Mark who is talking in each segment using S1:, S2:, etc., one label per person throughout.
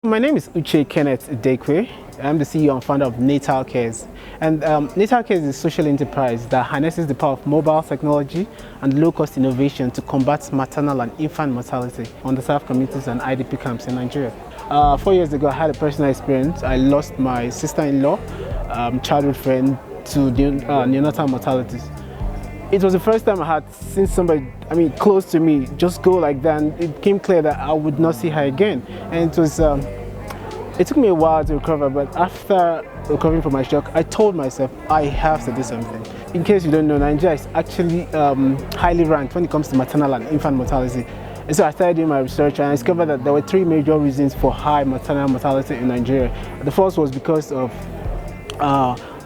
S1: My name is Uche Kenneth Udekwe. I'm the CEO and founder of NATAL CARES. And NATAL CARES is a social enterprise that harnesses the power of mobile technology and low-cost innovation to combat maternal and infant mortality on the underserved communities and IDP camps in Nigeria. 4 years ago, I had a personal experience. I lost my sister-in-law, childhood friend, to neonatal mortality. It was the first time I had seen somebody, close to me, just go like that, and it became clear that I would not see her again. And it took me a while to recover, but after recovering from my shock, I told myself I have to do something. In case you don't know, Nigeria is actually highly ranked when it comes to maternal and infant mortality. And so I started doing my research and I discovered that there were three major reasons for high maternal mortality in Nigeria. The first was because of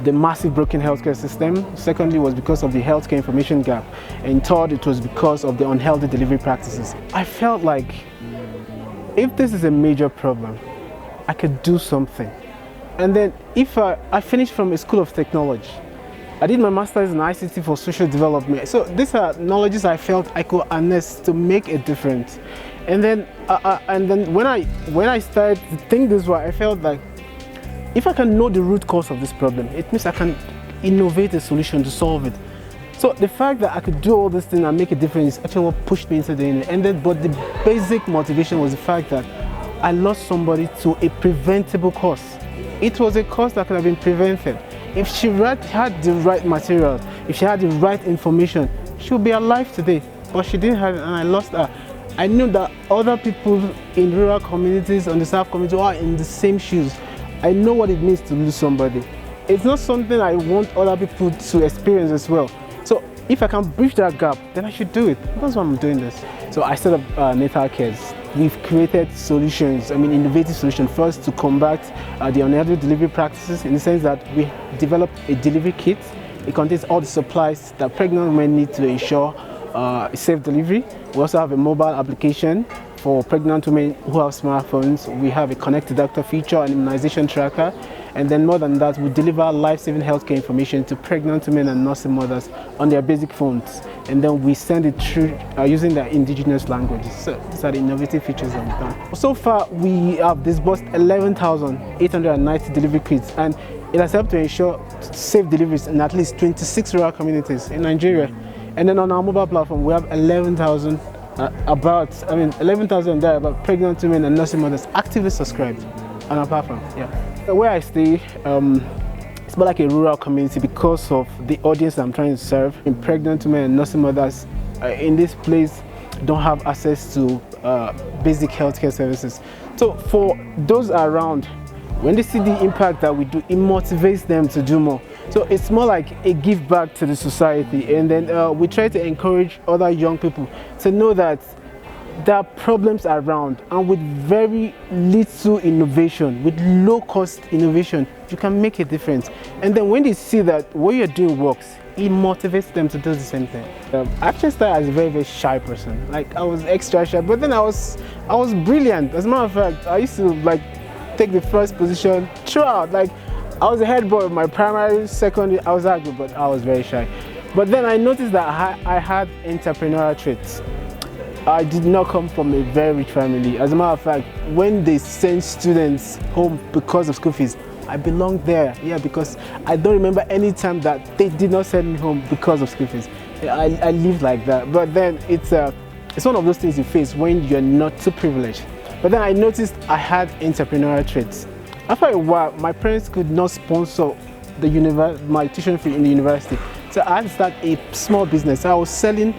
S1: the massive broken healthcare system. Secondly was because of the healthcare information gap. And third, it was because of the unhealthy delivery practices. I felt like if this is a major problem, I could do something. And then if I finished from a school of technology, I did my master's in ICT for social development. So these are knowledges I felt I could harness to make a difference. And then when I started to think this way, I felt like if I can know the root cause of this problem, it means I can innovate a solution to solve it. So the fact that I could do all these things and make a difference is actually what pushed me into doing it. But the basic motivation was the fact that I lost somebody to a preventable cause. It was a cause that could have been prevented. If she had the right materials, if she had the right information, she would be alive today. But she didn't have it, and I lost her. I knew that other people in rural communities, on the South community, are in the same shoes. I know what it means to lose somebody. It's not something I want other people to experience as well. So if I can bridge that gap, then I should do it. That's why I'm doing this. So I set up NATAL CARES. We've created solutions, innovative solutions, first to combat the unhealthy delivery practices, in the sense that we developed a delivery kit. It contains all the supplies that pregnant women need to ensure safe delivery. We also have a mobile application for pregnant women who have smartphones. We have a connected doctor feature, an immunization tracker, and then more than that, we deliver life-saving healthcare information to pregnant women and nursing mothers on their basic phones. And then we send it through using their indigenous languages. So these are the innovative features that we've done. So far, we have disbursed 11,890 delivery kits, and it has helped to ensure safe deliveries in at least 26 rural communities in Nigeria. And then on our mobile platform, we have 11,000 there about pregnant women and nursing mothers actively subscribed on our platform. Where I stay, it's more like a rural community because of the audience that I'm trying to serve. In pregnant women and nursing mothers in this place don't have access to basic healthcare services. So for those around, when they see the impact that we do, it motivates them to do more. So it's more like a give back to the society. And then we try to encourage other young people to know that there are problems around, and with very little innovation, with low cost innovation, you can make a difference. And then when they see that what you're doing works, it motivates them to do the same thing. I actually started as a very, very shy person. Like, I was extra shy, but then I was brilliant. As a matter of fact, I used to take the first position throughout. I was the head boy of my primary, secondary, I was active, but I was very shy. But then I noticed that I had entrepreneurial traits. I did not come from a very rich family. As a matter of fact, when they sent students home because of school fees, I belonged there. Because I don't remember any time that they did not send me home because of school fees. I lived like that. But then it's one of those things you face when you're not too privileged. But then I noticed I had entrepreneurial traits. After a while, my parents could not sponsor my tuition fee in the university. So I had to start a small business. I was selling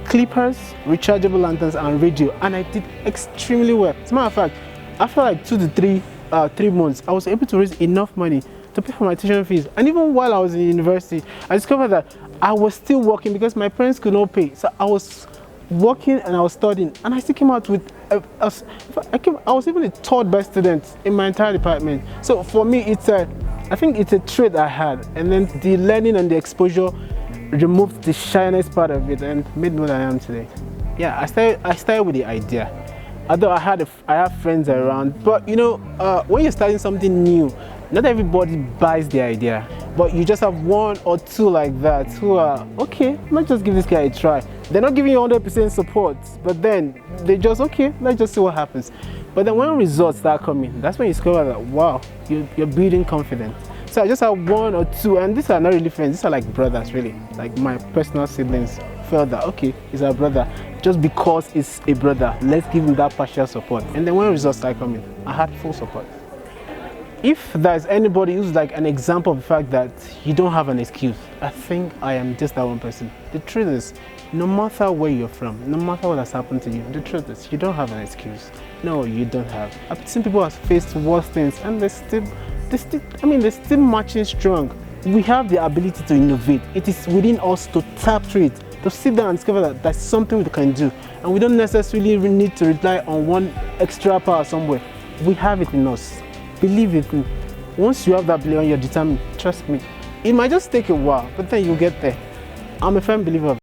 S1: clippers, rechargeable lanterns, and radio, and I did extremely well. As a matter of fact, after 2 to 3 months, I was able to raise enough money to pay for my tuition fees. And even while I was in university, I discovered that I was still working because my parents could not pay. So I was working and I was studying, and I still came out with I was even the third best student in my entire department. So for me, I think it's a trait I had, and then the learning and the exposure removed the shyness part of it and made me what I am today. I started with the idea. Although I have friends around, but when you're starting something new, not everybody buys the idea, but you just have one or two like that who are, okay, let's just give this guy a try. They're not giving you 100% support, but then they just, okay, let's just see what happens. But then when results start coming, that's when you discover that, wow, you're building confidence. So I just have one or two, and these are not really friends, these are like brothers, really. Like my personal siblings felt that, okay, he's our brother. Just because it's a brother, let's give him that partial support. And then when results start coming, I had full support. If there's anybody who's like an example of the fact that you don't have an excuse, I think I am just that one person. The truth is, no matter where you're from, no matter what has happened to you, the truth is, you don't have an excuse. No, you don't have. I've seen people who have faced worse things and they're still marching strong. We have the ability to innovate. It is within us to tap through it, to sit down and discover that that's something we can do. And we don't necessarily need to rely on one extra power somewhere. We have it in us. Believe it. Once you have that belief and you're determined, trust me, it might just take a while, but then you'll get there. I'm a firm believer of